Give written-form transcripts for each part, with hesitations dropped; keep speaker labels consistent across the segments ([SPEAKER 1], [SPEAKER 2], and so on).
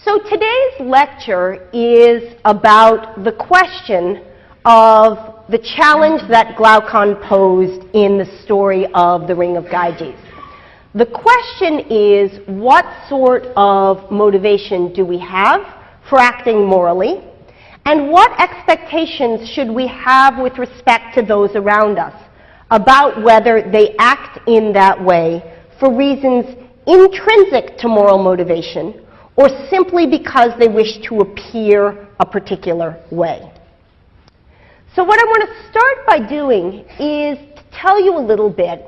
[SPEAKER 1] So today's lecture is about the question of the challenge that Glaucon posed in the story of the Ring of Gyges. The question is, what sort of motivation do we have for acting morally? And what expectations should we have with respect to those around us about whether they act in that way for reasons intrinsic to moral motivation or simply because they wish to appear a particular way? So what I want to start by doing is to tell you a little bit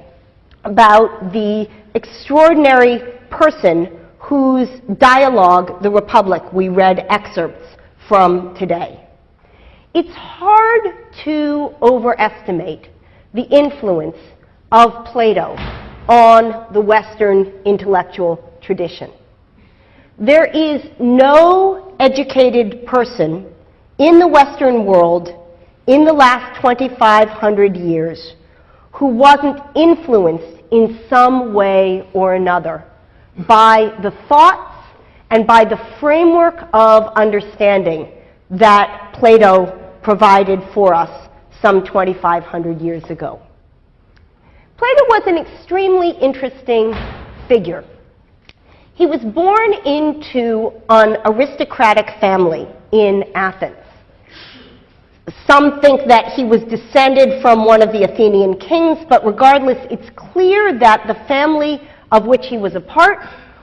[SPEAKER 1] about the extraordinary person whose dialogue, The Republic, we read excerpts from today. It's hard to overestimate the influence of Plato on the Western intellectual tradition. There is no educated person in the Western world in the last 2,500 years who wasn't influenced in some way or another by the thoughts and by the framework of understanding that Plato provided for us some 2,500 years ago. Plato was an extremely interesting figure. He was born into an aristocratic family in Athens. Some think that he was descended from one of the Athenian kings, but regardless, it's clear that the family of which he was a part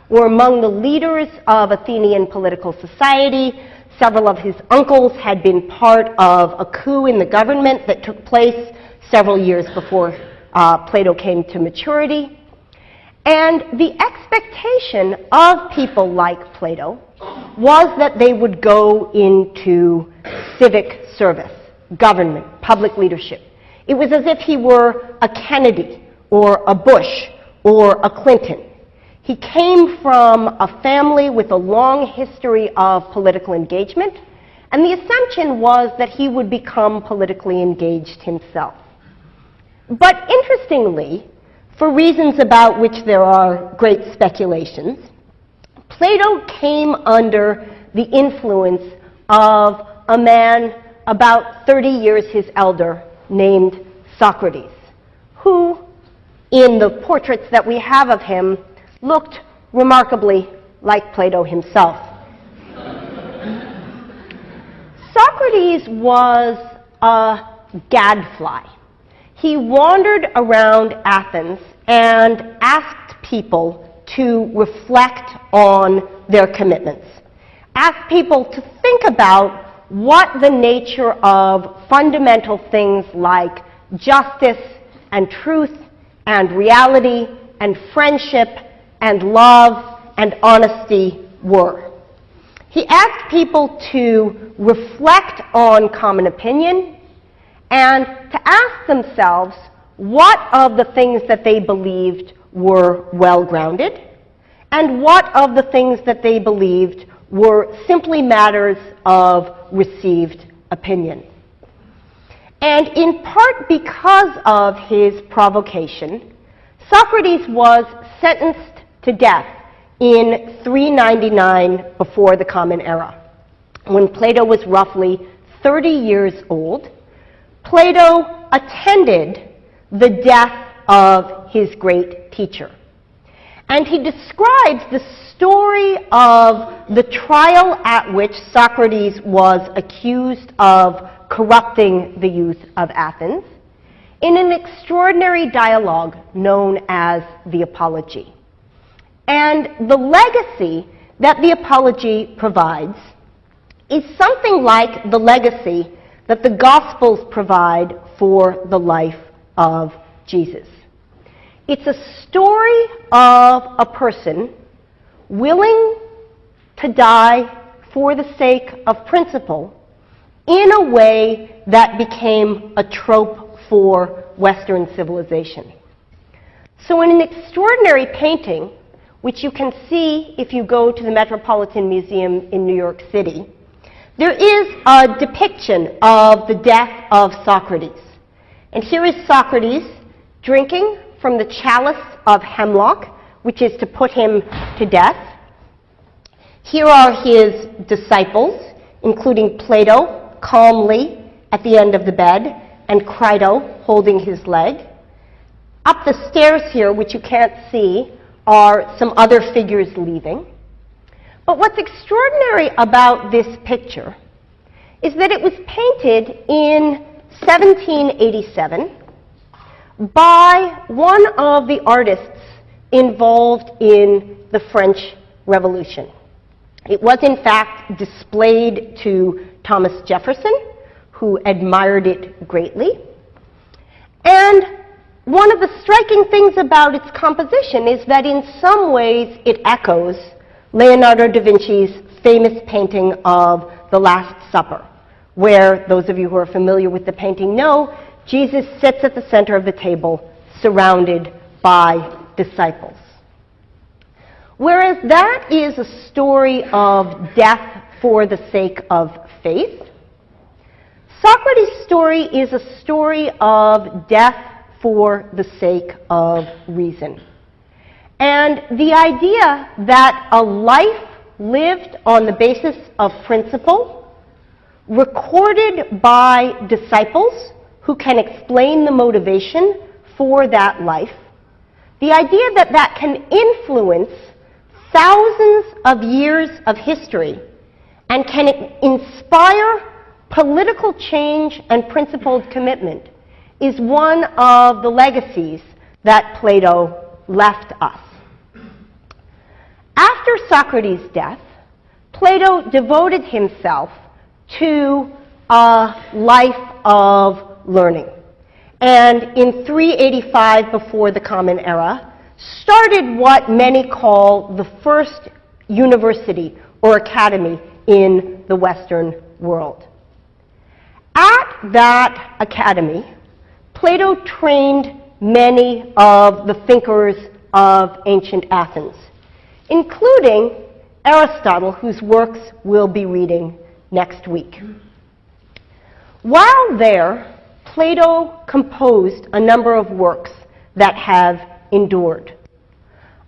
[SPEAKER 1] were among the leaders of Athenian political society. Several of his uncles had been part of a coup in the government that took place several years before Plato came to maturity. And the expectation of people like Plato was that they would go into civic service, government, public leadership. It was as if he were a Kennedy or a Bush or a Clinton. He came from a family with a long history of political engagement, and the assumption was that he would become politically engaged himself. But interestingly, for reasons about which there are great speculations, Plato came under the influence of a man about 30 years his elder named Socrates, who, in the portraits that we have of him, looked remarkably like Plato himself. Socrates was a gadfly. He wandered around Athens and asked people to reflect on their commitments, asked people to think about what the nature of fundamental things like justice and truth and reality and friendship and love and honesty were. He asked people to reflect on common opinion and to ask themselves what of the things that they believed were well-grounded and what of the things that they believed were simply matters of received opinion. And in part because of his provocation, Socrates was sentenced to death in 399 before the Common Era. When Plato was roughly 30 years old, Plato attended the death of his great teacher. And he describes the story of the trial at which Socrates was accused of corrupting the youth of Athens in an extraordinary dialogue known as the Apology. And the legacy that the Apology provides is something like the legacy that the Gospels provide for the life of Jesus. It's a story of a person willing to die for the sake of principle in a way that became a trope for Western civilization. So in an extraordinary painting, which you can see if you go to the Metropolitan Museum in New York City, there is a depiction of the death of Socrates. And here is Socrates drinking from the chalice of hemlock, which is to put him to death. Here are his disciples, including Plato, calmly at the end of the bed, and Crito holding his leg. Up the stairs here, which you can't see, are some other figures leaving. But what's extraordinary about this picture is that it was painted in 1787 by one of the artists involved in the French Revolution. It was, in fact, displayed to Thomas Jefferson, who admired it greatly. And one of the striking things about its composition is that in some ways it echoes Leonardo da Vinci's famous painting of The Last Supper, where, those of you who are familiar with the painting know, Jesus sits at the center of the table surrounded by disciples. Whereas that is a story of death for the sake of faith, Socrates' story is a story of death for the sake of reason. And the idea that a life lived on the basis of principle, recorded by disciples who can explain the motivation for that life, the idea that that can influence thousands of years of history and can inspire political change and principled commitment is one of the legacies that Plato left us. After Socrates' death, Plato devoted himself to a life of learning. And in 385 before the Common Era, started what many call the first university or academy in the Western world. At that academy, Plato trained many of the thinkers of ancient Athens, including Aristotle, whose works we'll be reading next week. While there, Plato composed a number of works that have endured.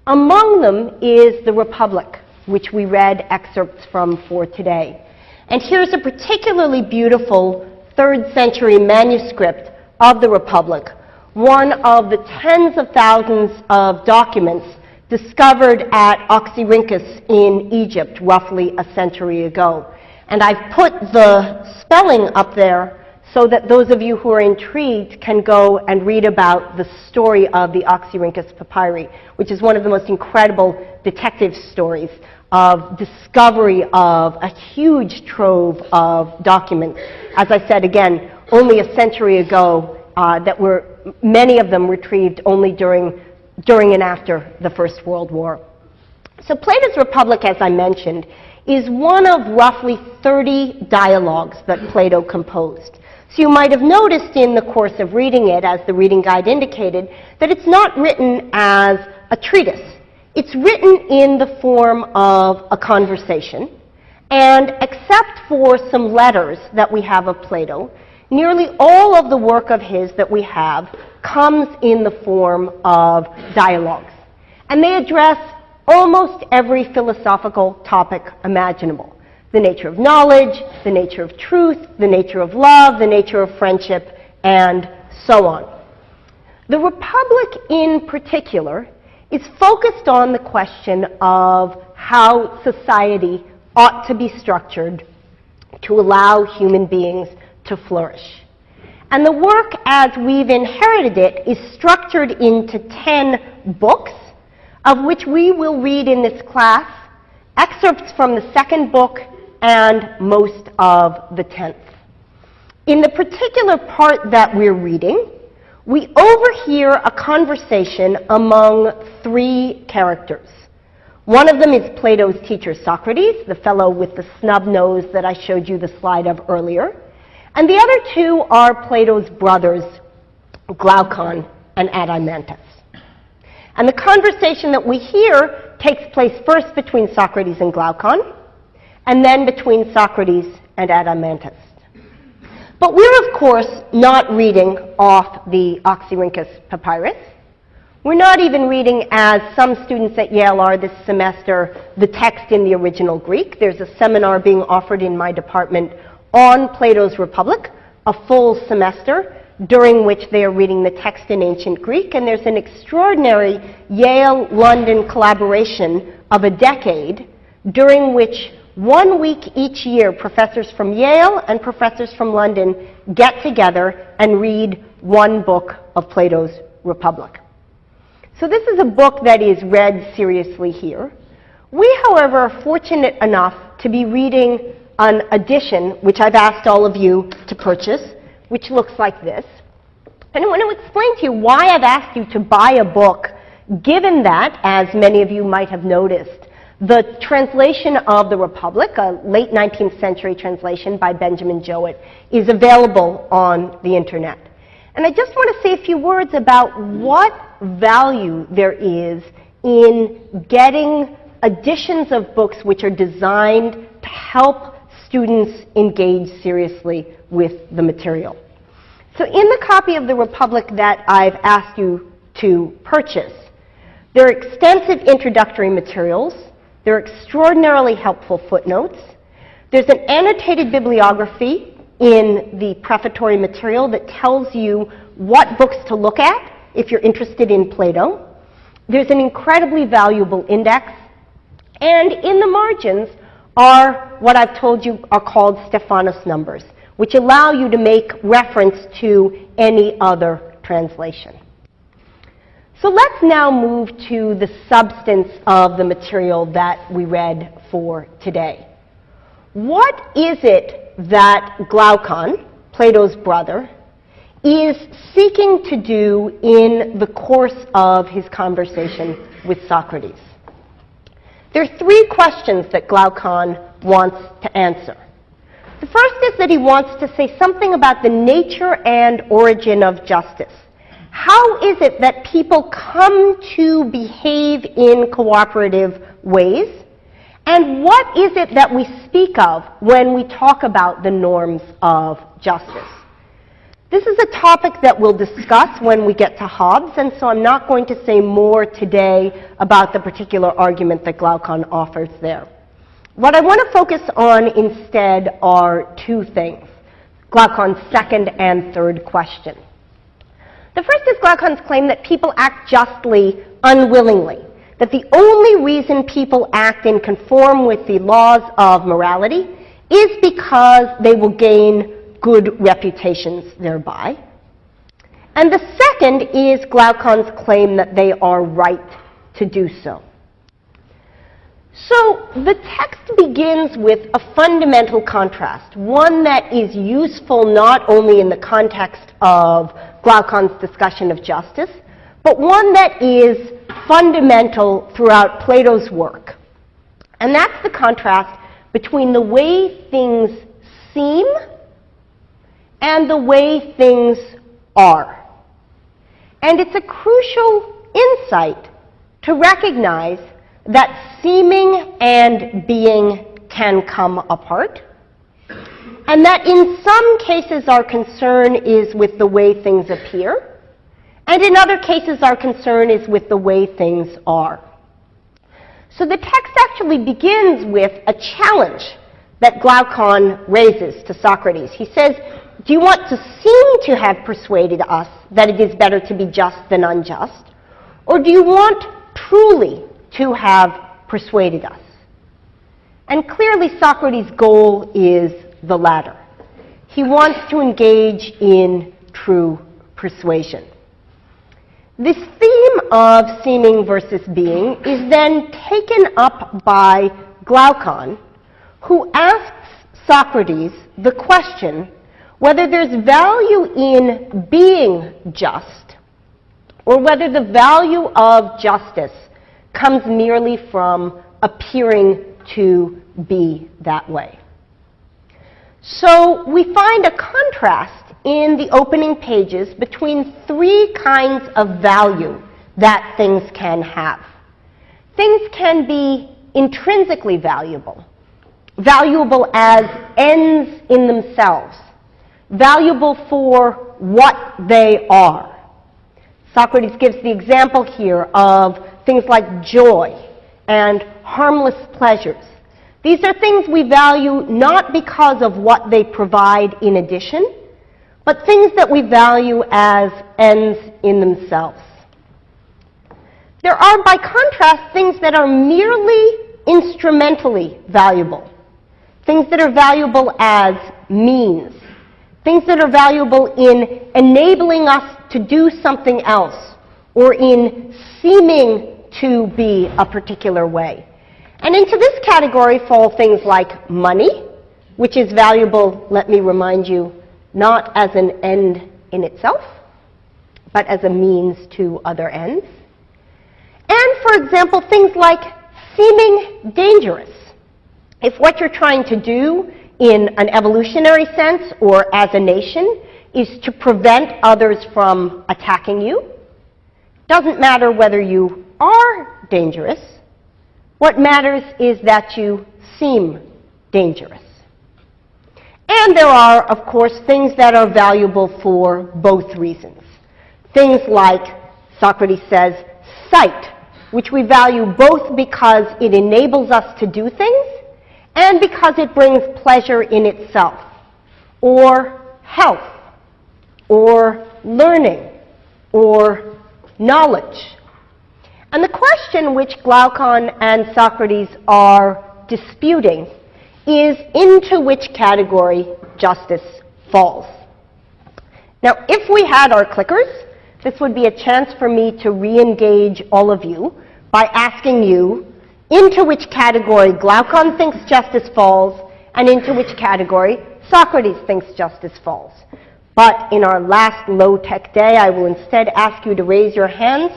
[SPEAKER 1] Among them is the Republic, which we read excerpts from for today. And here's a particularly beautiful 3rd century manuscript of the Republic, one of the tens of thousands of documents discovered at Oxyrhynchus in Egypt roughly a century ago. And I've put the spelling up there so that those of you who are intrigued can go and read about the story of the Oxyrhynchus papyri, which is one of the most incredible detective stories of discovery of a huge trove of documents. As I said, again, only a century ago, that were many of them retrieved only during and after the First World War. So Plato's Republic, as I mentioned, is one of roughly 30 dialogues that Plato composed. So you might have noticed in the course of reading it, as the reading guide indicated, that it's not written as a treatise. It's written in the form of a conversation, and except for some letters that we have of Plato, nearly all of the work of his that we have comes in the form of dialogues. And they address almost every philosophical topic imaginable. The nature of knowledge, the nature of truth, the nature of love, the nature of friendship, and so on. The Republic in particular is focused on the question of how society ought to be structured to allow human beings to flourish. And the work, as we've inherited it, is structured into 10 books, of which we will read in this class excerpts from the 2nd book and most of the 10th. In the particular part that we're reading, we overhear a conversation among 3 characters. One of them is Plato's teacher Socrates, the fellow with the snub nose that I showed you the slide of earlier. And the other 2 are Plato's brothers, Glaucon and Adeimantus. And the conversation that we hear takes place first between Socrates and Glaucon, and then between Socrates and Adeimantus. But we're, of course, not reading off the Oxyrhynchus papyrus. We're not even reading, as some students at Yale are this semester, the text in the original Greek. There's a seminar being offered in my department on Plato's Republic, a full semester, during which they are reading the text in ancient Greek, and there's an extraordinary Yale-London collaboration of a decade, during which 1 week each year professors from Yale and professors from London get together and read one book of Plato's Republic. So this is a book that is read seriously here. We, however, are fortunate enough to be reading an edition, which I've asked all of you to purchase, which looks like this. And I want to explain to you why I've asked you to buy a book, given that, as many of you might have noticed, the translation of the Republic, a late 19th century translation by Benjamin Jowett, is available on the internet. And I just want to say a few words about what value there is in getting editions of books which are designed to help students engage seriously with the material. So in the copy of the Republic that I've asked you to purchase, there are extensive introductory materials. There are extraordinarily helpful footnotes. There's an annotated bibliography in the prefatory material that tells you what books to look at if you're interested in Plato. There's an incredibly valuable index. And in the margins are what I've told you are called Stephanos numbers, which allow you to make reference to any other translation. So let's now move to the substance of the material that we read for today. What is it that Glaucon, Plato's brother, is seeking to do in the course of his conversation with Socrates? There are 3 questions that Glaucon wants to answer. The first is that he wants to say something about the nature and origin of justice. How is it that people come to behave in cooperative ways? And what is it that we speak of when we talk about the norms of justice? This is a topic that we'll discuss when we get to Hobbes, and so I'm not going to say more today about the particular argument that Glaucon offers there. What I want to focus on instead are 2 things, Glaucon's second and third question. The first is Glaucon's claim that people act justly unwillingly, that the only reason people act and conform with the laws of morality is because they will gain good reputations thereby. And the second is Glaucon's claim that they are right to do so. So the text begins with a fundamental contrast, one that is useful not only in the context of Glaucon's discussion of justice, but one that is fundamental throughout Plato's work. And that's the contrast between the way things seem and the way things are. And it's a crucial insight to recognize that seeming and being can come apart, and that in some cases our concern is with the way things appear, and in other cases our concern is with the way things are. So the text actually begins with a challenge that Glaucon raises to Socrates. He says, do you want to seem to have persuaded us that it is better to be just than unjust, or do you want truly to have persuaded us? And clearly Socrates' goal is the latter. He wants to engage in true persuasion. This theme of seeming versus being is then taken up by Glaucon, who asks Socrates the question whether there's value in being just, or whether the value of justice comes merely from appearing to be that way. So we find a contrast in the opening pages between 3 kinds of value that things can have. Things can be intrinsically valuable, valuable as ends in themselves, valuable for what they are. Socrates gives the example here of things like joy and harmless pleasures. These are things we value not because of what they provide in addition, but things that we value as ends in themselves. There are, by contrast, things that are merely instrumentally valuable. Things that are valuable as means. Things that are valuable in enabling us to do something else, or in seeming to be a particular way. And into this category fall things like money, which is valuable, let me remind you, not as an end in itself, but as a means to other ends. And, for example, things like seeming dangerous. If what you're trying to do in an evolutionary sense or as a nation is to prevent others from attacking you, doesn't matter whether you are dangerous. What matters is that you seem dangerous. And there are, of course, things that are valuable for both reasons. Things like, Socrates says, sight, which we value both because it enables us to do things and because it brings pleasure in itself, or health, or learning, or knowledge. And the question which Glaucon and Socrates are disputing is into which category justice falls. Now, if we had our clickers, this would be a chance for me to re-engage all of you by asking you into which category Glaucon thinks justice falls and into which category Socrates thinks justice falls. But in our last low-tech day, I will instead ask you to raise your hands.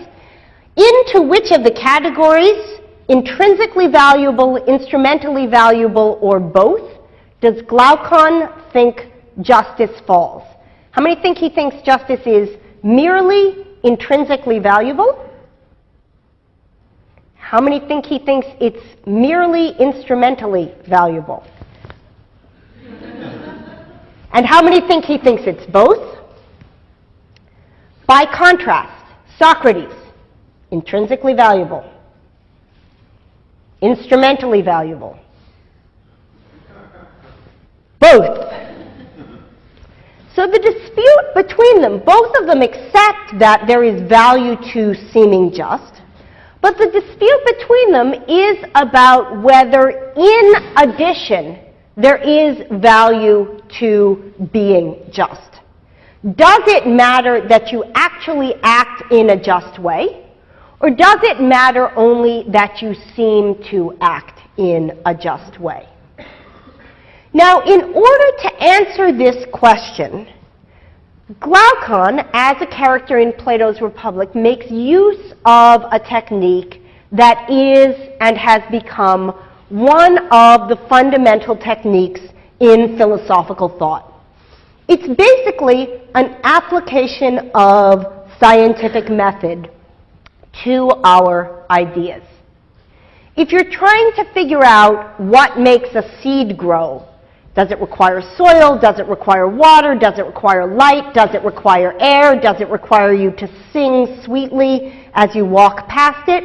[SPEAKER 1] Into which of the categories, intrinsically valuable, instrumentally valuable, or both, does Glaucon think justice falls? How many think he thinks justice is merely intrinsically valuable? How many think he thinks it's merely instrumentally valuable? And how many think he thinks it's both? By contrast, Socrates, intrinsically valuable, instrumentally valuable, both. So the dispute between them, both of them accept that there is value to seeming just, but the dispute between them is about whether, in addition, there is value to being just. Does it matter that you actually act in a just way, or does it matter only that you seem to act in a just way? Now, in order to answer this question, Glaucon, as a character in Plato's Republic, makes use of a technique that is and has become one of the fundamental techniques in philosophical thought. It's basically an application of scientific method to our ideas. If you're trying to figure out what makes a seed grow, does it require soil? Does it require water? Does it require light? Does it require air? Does it require you to sing sweetly as you walk past it?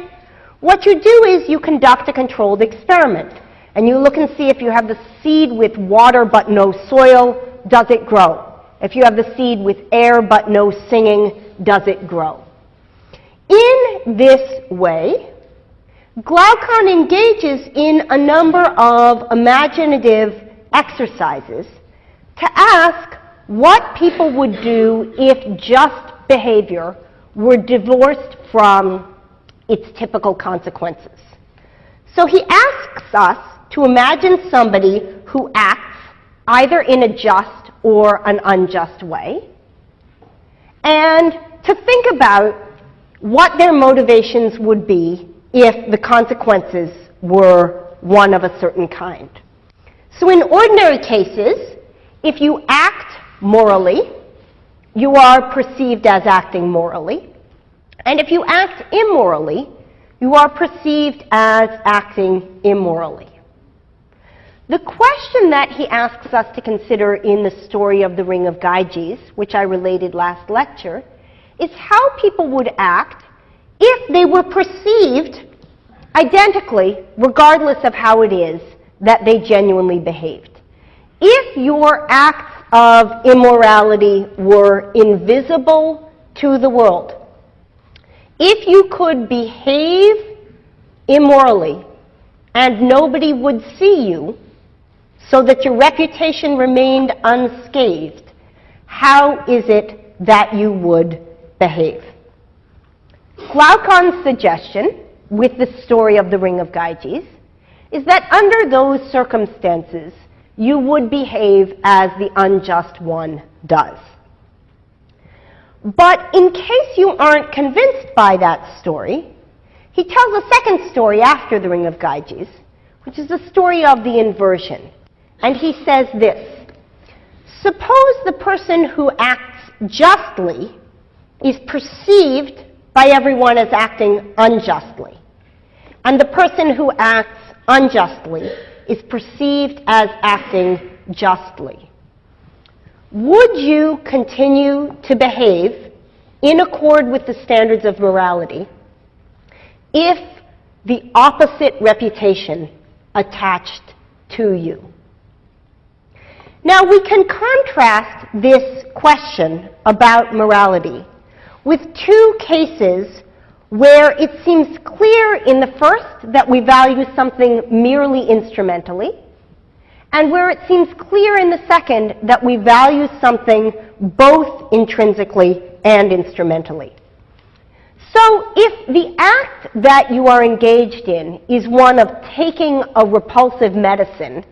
[SPEAKER 1] What you do is you conduct a controlled experiment, and you look and see if you have the seed with water but no soil, does it grow? If you have the seed with air but no singing, does it grow? In this way, Glaucon engages in a number of imaginative exercises to ask what people would do if just behavior were divorced from its typical consequences. So he asks us to imagine somebody who acts either in a just or an unjust way, and to think about what their motivations would be if the consequences were one of a certain kind. So in ordinary cases, if you act morally, you are perceived as acting morally. And if you act immorally, you are perceived as acting immorally. The question that he asks us to consider in the story of the Ring of Gyges, which I related last lecture, is how people would act if they were perceived identically, regardless of how it is that they genuinely behaved. If your acts of immorality were invisible to the world, if you could behave immorally and nobody would see you so that your reputation remained unscathed, how is it that you would behave? Glaucon's suggestion with the story of the Ring of Gyges is that under those circumstances, you would behave as the unjust one does. But in case you aren't convinced by that story, he tells a second story after the Ring of Gyges, which is the story of the inversion. And he says this: suppose the person who acts justly is perceived by everyone as acting unjustly, and the person who acts unjustly is perceived as acting justly. Would you continue to behave in accord with the standards of morality if the opposite reputation attached to you? Now, we can contrast this question about morality with two cases where it seems clear in the first that we value something merely instrumentally, and where it seems clear in the second that we value something both intrinsically and instrumentally. So if the act that you are engaged in is one of taking a repulsive medicine,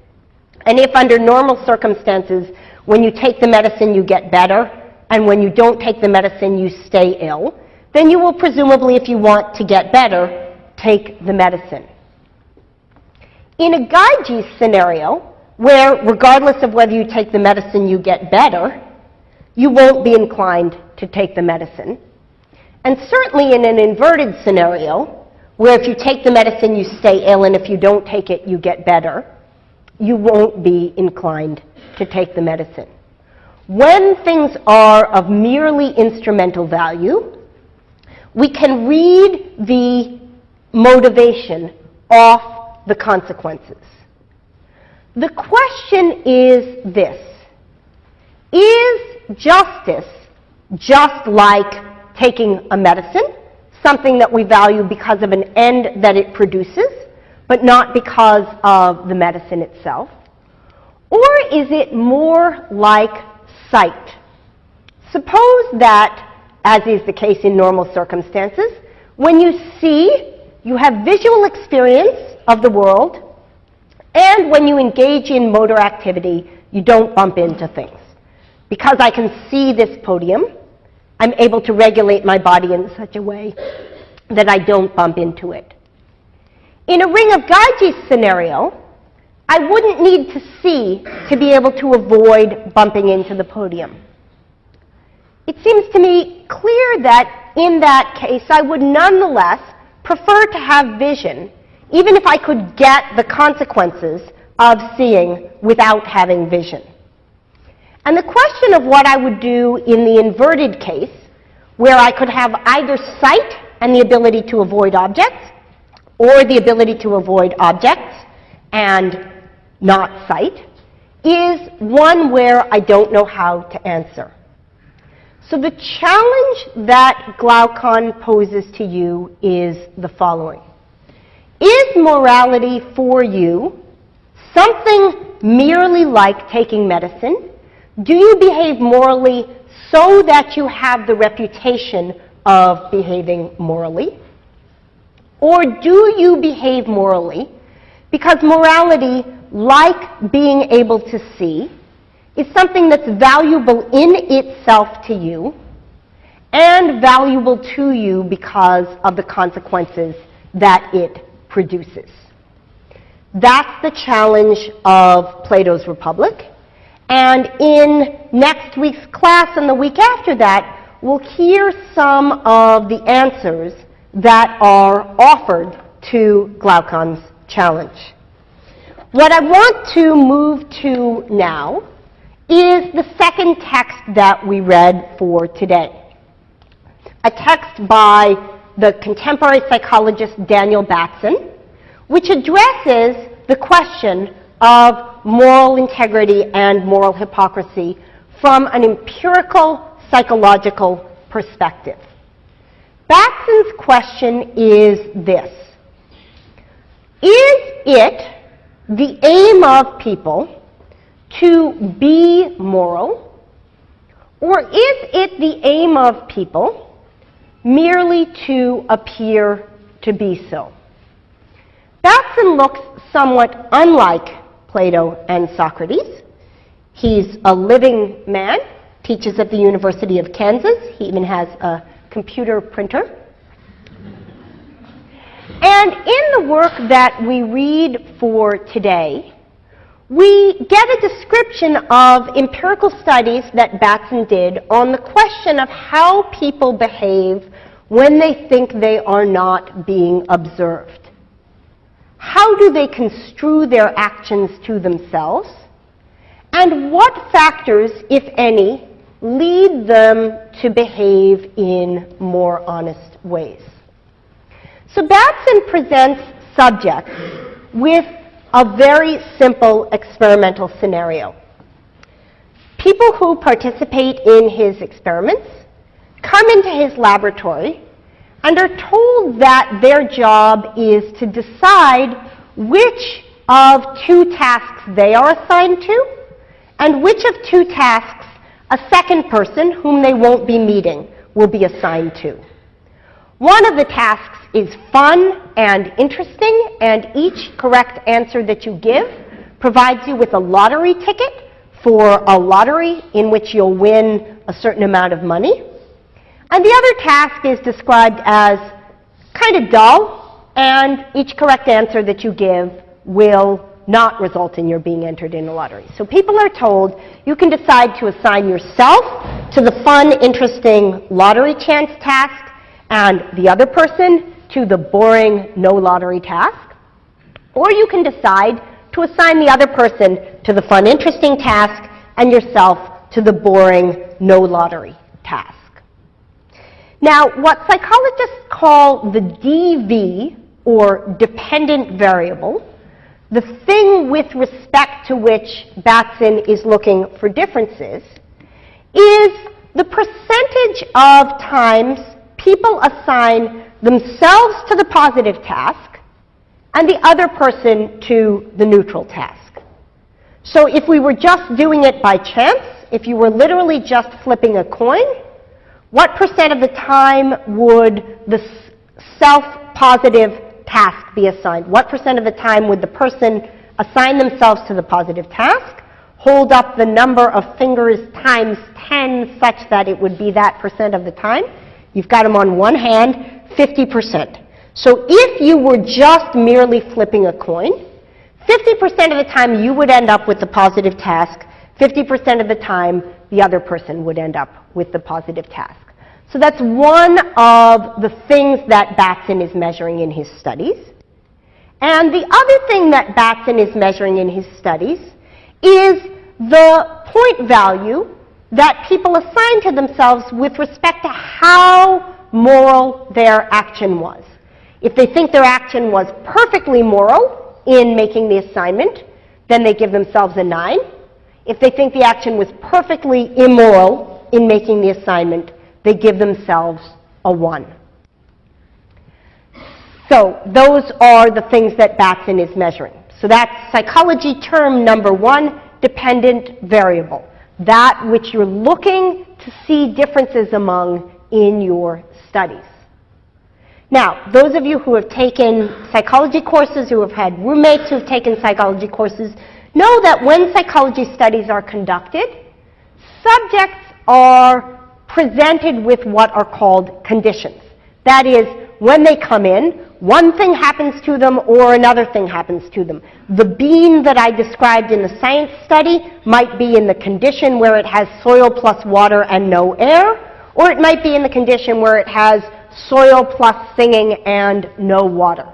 [SPEAKER 1] and if under normal circumstances, when you take the medicine you get better, and when you don't take the medicine you stay ill, then you will presumably, if you want to get better, take the medicine. In a Gyges scenario, where regardless of whether you take the medicine you get better, you won't be inclined to take the medicine. And certainly in an inverted scenario, where if you take the medicine you stay ill and if you don't take it you get better, you won't be inclined to take the medicine. When things are of merely instrumental value, we can read the motivation off the consequences. The question is this: is justice just like taking a medicine, something that we value because of an end that it produces, but not because of the medicine itself? Or is it more like sight? Suppose that, as is the case in normal circumstances, when you see, you have visual experience of the world, and when you engage in motor activity, you don't bump into things. Because I can see this podium, I'm able to regulate my body in such a way that I don't bump into it. In a Ring of Gyges scenario, I wouldn't need to see to be able to avoid bumping into the podium. It seems to me clear that in that case, I would nonetheless prefer to have vision, even if I could get the consequences of seeing without having vision. And the question of what I would do in the inverted case, where I could have either sight and the ability to avoid objects, or the ability to avoid objects and not sight, is one where I don't know how to answer. So the challenge that Glaucon poses to you is the following: is morality for you something merely like taking medicine? Do you behave morally so that you have the reputation of behaving morally? Or do you behave morally because morality, like being able to see, is something that's valuable in itself to you and valuable to you because of the consequences that it produces? That's the challenge of Plato's Republic. And in next week's class and the week after that, we'll hear some of the answers that are offered to Glaucon's challenge. What I want to move to now is the second text that we read for today. a text by the contemporary psychologist Daniel Batson, which addresses the question of moral integrity and moral hypocrisy from an empirical psychological perspective. Batson's question is this: is it the aim of people to be moral, or is it the aim of people merely to appear to be so? Batson looks somewhat unlike Plato and Socrates. He's a living man, teaches at the University of Kansas. He even has a computer printer. And in the work that we read for today, we get a description of empirical studies that Batson did on the question of how people behave when they think they are not being observed. How do they construe their actions to themselves? And what factors, if any, lead them to behave in more honest ways? So Batson presents subjects with a very simple experimental scenario. People who participate in his experiments come into his laboratory and are told that their job is to decide which of two tasks they are assigned to and which of two tasks a second person whom they won't be meeting will be assigned to. One of the tasks is fun and interesting, and each correct answer that you give provides you with a lottery ticket for a lottery in which you'll win a certain amount of money. And the other task is described as kind of dull, and each correct answer that you give will not result in your being entered in a lottery. So people are told you can decide to assign yourself to the fun, interesting lottery chance task and the other person to the boring, no lottery task. Or you can decide to assign the other person to the fun, interesting task and yourself to the boring, no lottery task. Now, what psychologists call the DV, or dependent variable, the thing with respect to which Batson is looking for differences, is the percentage of times people assign themselves to the positive task and the other person to the neutral task. So if we were just doing it by chance, if you were literally just flipping a coin, what percent of the time would the self-positive task be assigned? What percent of the time would the person assign themselves to the positive task, hold up the number of fingers times 10 such that it would be that percent of the time? You've got them on one hand, 50%. So if you were just merely flipping a coin, 50% of the time you would end up with the positive task, 50% of the time the other person would end up with the positive task. So that's one of the things that Batson is measuring in his studies. And the other thing that Batson is measuring in his studies is the point value that people assign to themselves with respect to how moral their action was. If they think their action was perfectly moral in making the assignment, then they give themselves a 9. If they think the action was perfectly immoral in making the assignment, they give themselves a 1. So those are the things that Batson is measuring. So that's psychology term number 1, dependent variable. That which you're looking to see differences among in your studies. Now, those of you who have taken psychology courses, who have had roommates who have taken psychology courses, know that when psychology studies are conducted, subjects are presented with what are called conditions. That is, when they come in, one thing happens to them or another thing happens to them. The bean that I described in the science study might be in the condition where it has soil plus water and no air, or it might be in the condition where it has soil plus singing and no water.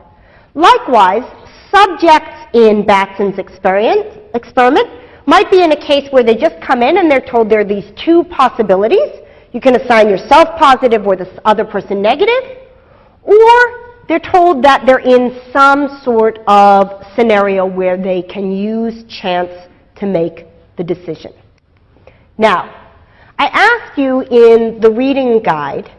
[SPEAKER 1] Likewise, subjects in Batson's experiment might be in a case where they just come in and they're told there are these two possibilities. You can assign yourself positive or the other person negative, or they're told that they're in some sort of scenario where they can use chance to make the decision. Now, I asked you in the reading guide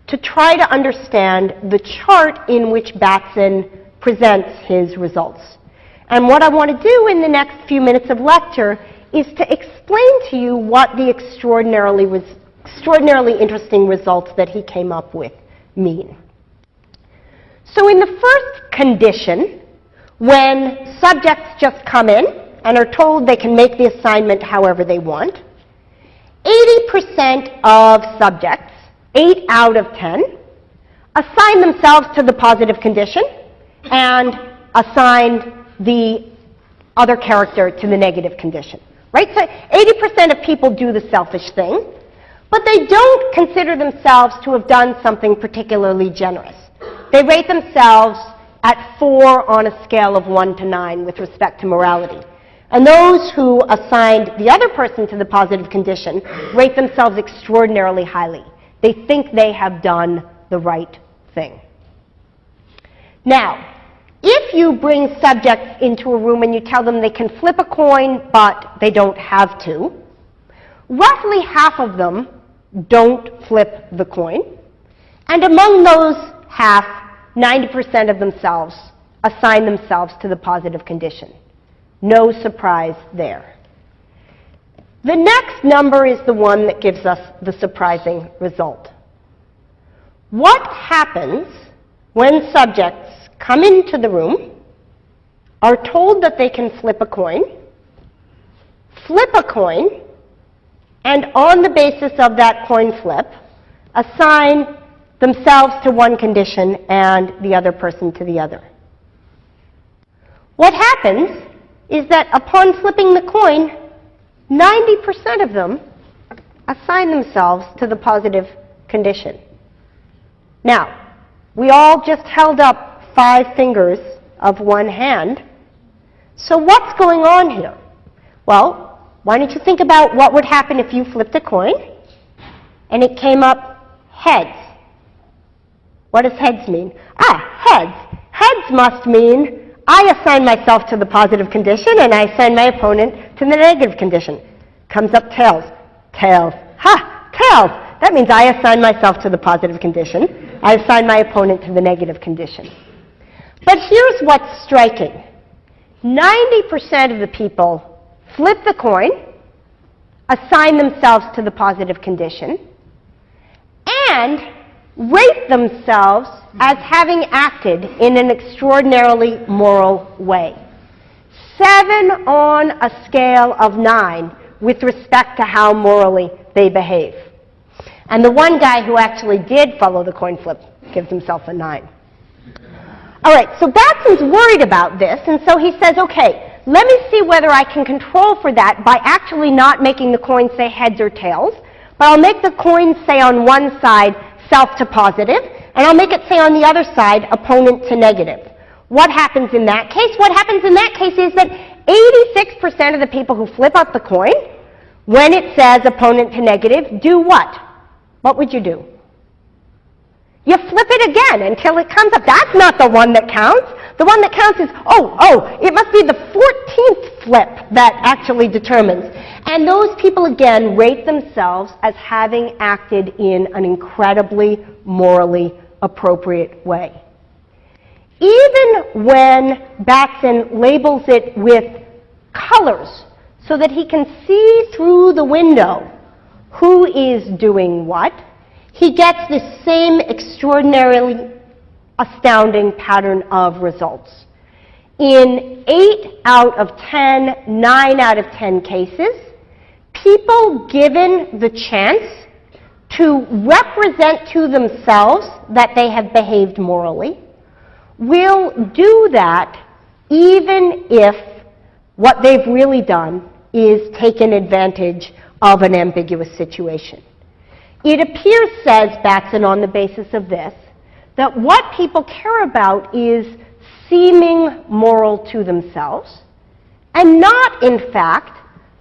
[SPEAKER 1] to try to understand the chart in which Batson presents his results. And what I want to do in the next few minutes of lecture is to explain to you what the extraordinarily interesting results that he came up with mean. So in the first condition, when subjects just come in and are told they can make the assignment however they want, 80% of subjects, 8 out of 10, assign themselves to the positive condition and assign the other character to the negative condition. Right? So 80% of people do the selfish thing, but they don't consider themselves to have done something particularly generous. They rate themselves at 4 on a scale of 1 to 9 with respect to morality. And those who assigned the other person to the positive condition rate themselves extraordinarily highly. They think they have done the right thing. Now, if you bring subjects into a room and you tell them they can flip a coin, but they don't have to, roughly half of them don't flip the coin. And among those half, 90% of themselves assign themselves to the positive condition. No surprise there. The next number is the one that gives us the surprising result. What happens when subjects come into the room, are told that they can flip a coin, and on the basis of that coin flip, assign themselves to one condition and the other person to the other? What happens is that upon flipping the coin, 90% of them assign themselves to the positive condition. Now, we all just held up 5 fingers of one hand. So what's going on here? Well, why don't you think about what would happen if you flipped a coin and it came up heads. What does heads mean? Heads. Heads must mean I assign myself to the positive condition and I assign my opponent to the negative condition. Comes up tails. Tails. Tails. That means I assign myself to the positive condition. I assign my opponent to the negative condition. But here's what's striking. 90% of the people flip the coin, assign themselves to the positive condition, and rate themselves as having acted in an extraordinarily moral way. 7 on a scale of 9 with respect to how morally they behave. And the one guy who actually did follow the coin flip gives himself a 9. All right, so Batson's worried about this, and so he says, okay, let me see whether I can control for that by actually not making the coin say heads or tails, but I'll make the coin say on one side self to positive, and I'll make it say on the other side opponent to negative. What happens in that case? What happens in that case is that 86% of the people who flip up the coin, when it says opponent to negative, do what? What would you do? You flip it again until it comes up. That's not the one that counts. The one that counts is, it must be the 14th flip that actually determines. And those people, again, rate themselves as having acted in an incredibly morally appropriate way. Even when Batson labels it with colors so that he can see through the window who is doing what, he gets the same extraordinarily astounding pattern of results. In 8 out of 10, 9 out of 10 cases, people given the chance to represent to themselves that they have behaved morally will do that even if what they've really done is taken advantage of an ambiguous situation. It appears, says Batson on the basis of this, that what people care about is seeming moral to themselves and not, in fact,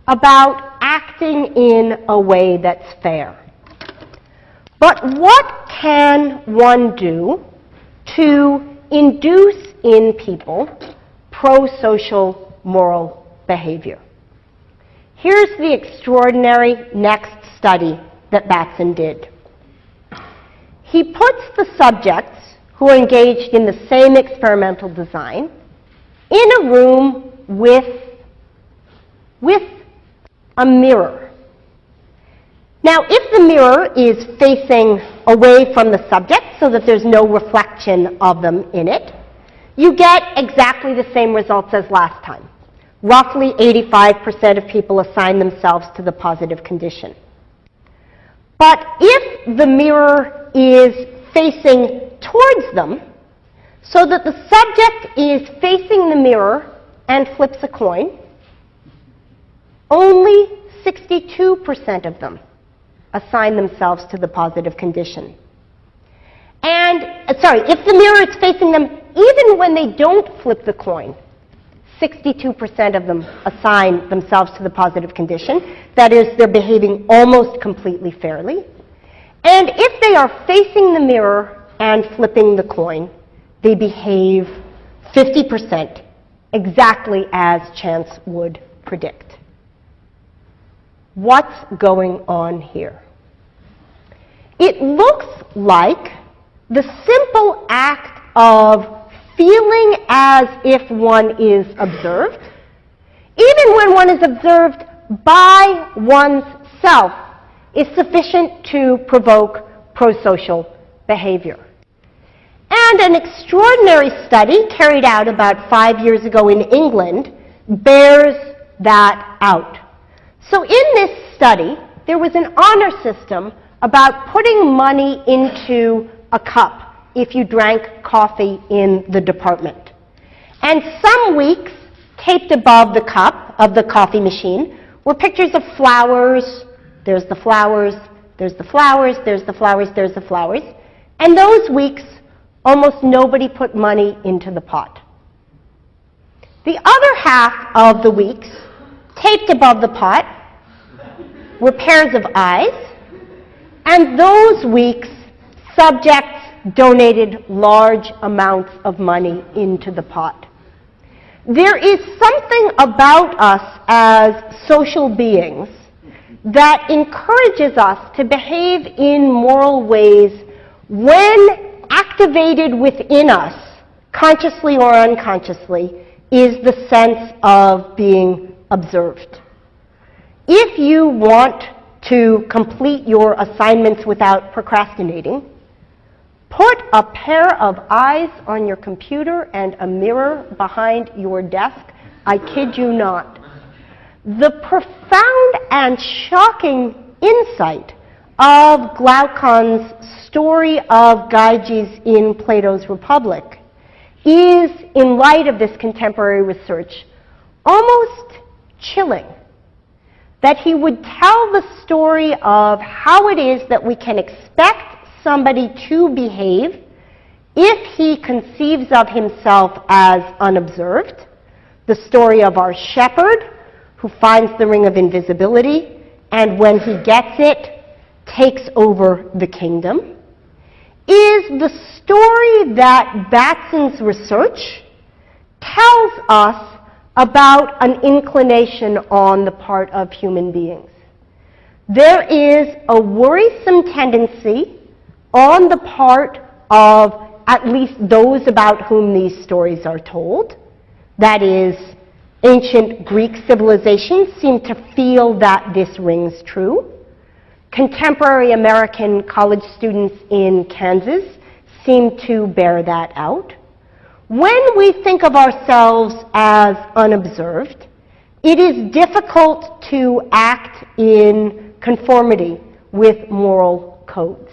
[SPEAKER 1] about acting in a way that's fair. But what can one do to induce in people pro-social moral behavior? Here's the extraordinary next study that Batson did. He puts the subjects who are engaged in the same experimental design in a room with a mirror. Now, if the mirror is facing away from the subject so that there's no reflection of them in it, you get exactly the same results as last time. Roughly 85% of people assign themselves to the positive condition. But if the mirror is facing towards them, so that the subject is facing the mirror and flips a coin, only 62% of them assign themselves to the positive condition. And, if the mirror is facing them, even when they don't flip the coin, 62% of them assign themselves to the positive condition. That is, they're behaving almost completely fairly. And if they are facing the mirror and flipping the coin, they behave 50%, exactly as chance would predict. What's going on here? It looks like the simple act of feeling as if one is observed, even when one is observed by one's self, is sufficient to provoke prosocial behavior. And an extraordinary study carried out about 5 years ago in England bears that out. So in this study, there was an honor system about putting money into a cup if you drank coffee in the department. And some weeks, taped above the cup of the coffee machine, were pictures of flowers. There's the flowers, there's the flowers, there's the flowers, there's the flowers. And those weeks, almost nobody put money into the pot. The other half of the weeks, taped above the pot, were pairs of eyes. And those weeks, subjects donated large amounts of money into the pot. There is something about us as social beings that encourages us to behave in moral ways when activated within us, consciously or unconsciously, is the sense of being observed. If you want to complete your assignments without procrastinating, put a pair of eyes on your computer and a mirror behind your desk. I kid you not. The profound and shocking insight of Glaucon's story of Gyges in Plato's Republic is, in light of this contemporary research, almost chilling. That he would tell the story of how it is that we can expect somebody to behave if he conceives of himself as unobserved, the story of our shepherd who finds the ring of invisibility and when he gets it, takes over the kingdom, is the story that Batson's research tells us about an inclination on the part of human beings. There is a worrisome tendency on the part of at least those about whom these stories are told. That is, ancient Greek civilizations seem to feel that this rings true. Contemporary American college students in Kansas seem to bear that out. When we think of ourselves as unobserved, it is difficult to act in conformity with moral codes.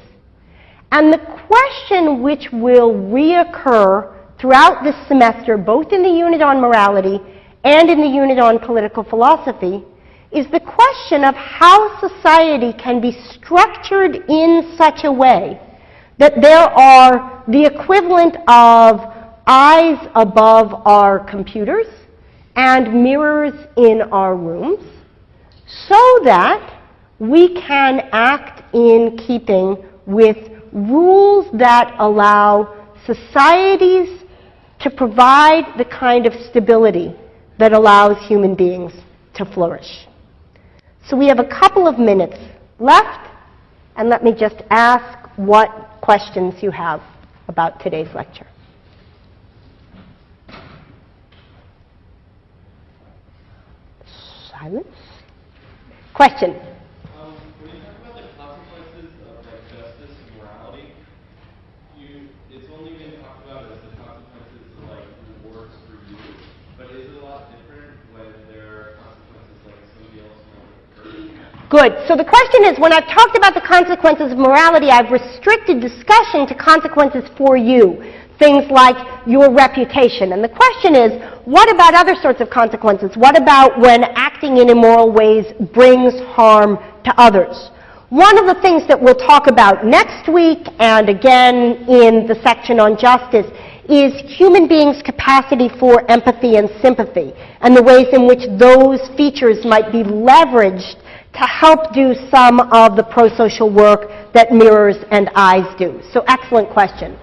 [SPEAKER 1] And the question which will reoccur throughout this semester, both in the unit on morality and in the unit on political philosophy, is the question of how society can be structured in such a way that there are the equivalent of eyes above our computers and mirrors in our rooms, so that we can act in keeping with rules that allow societies to provide the kind of stability that allows human beings to flourish. So we have a couple of minutes left, and let me just ask what questions you have about today's lecture. Silence. Question?
[SPEAKER 2] When you talk about the consequences of justice and morality, it's only been talked about as the consequences of rewards for you. But is it a lot different when there are consequences somebody else might hurt?
[SPEAKER 1] Good. So the question is, when I've talked about the consequences of morality, I've restricted discussion to consequences for you. Things like your reputation. And the question is, what about other sorts of consequences? What about when acting in immoral ways brings harm to others? One of the things that we'll talk about next week and again in the section on justice is human beings' capacity for empathy and sympathy and the ways in which those features might be leveraged to help do some of the pro-social work that mirrors and eyes do. So excellent question.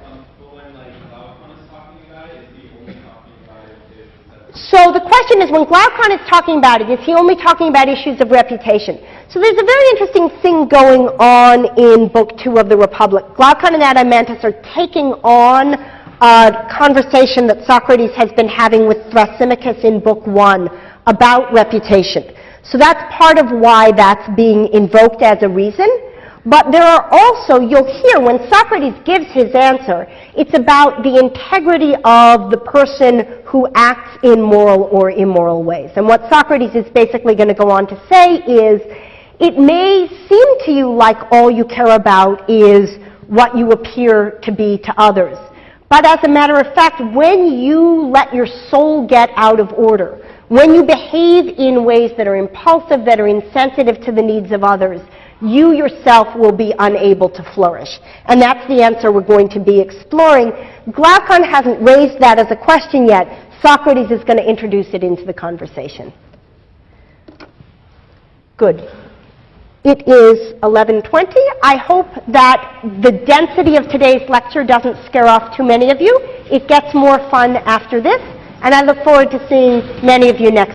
[SPEAKER 1] So the question is, when Glaucon is talking about it, is he only talking about issues of reputation? So there's a very interesting thing going on in Book 2 of the Republic. Glaucon and Adeimantus are taking on a conversation that Socrates has been having with Thrasymachus in Book 1 about reputation. So that's part of why that's being invoked as a reason. But there are also, you'll hear when Socrates gives his answer, it's about the integrity of the person who acts in moral or immoral ways. And what Socrates is basically going to go on to say is, it may seem to you like all you care about is what you appear to be to others. But as a matter of fact, when you let your soul get out of order, when you behave in ways that are impulsive, that are insensitive to the needs of others, you yourself will be unable to flourish. And that's the answer we're going to be exploring. Glaucon hasn't raised that as a question yet. Socrates is going to introduce it into the conversation. Good. It is 11:20. I hope that the density of today's lecture doesn't scare off too many of you. It gets more fun after this, and I look forward to seeing many of you next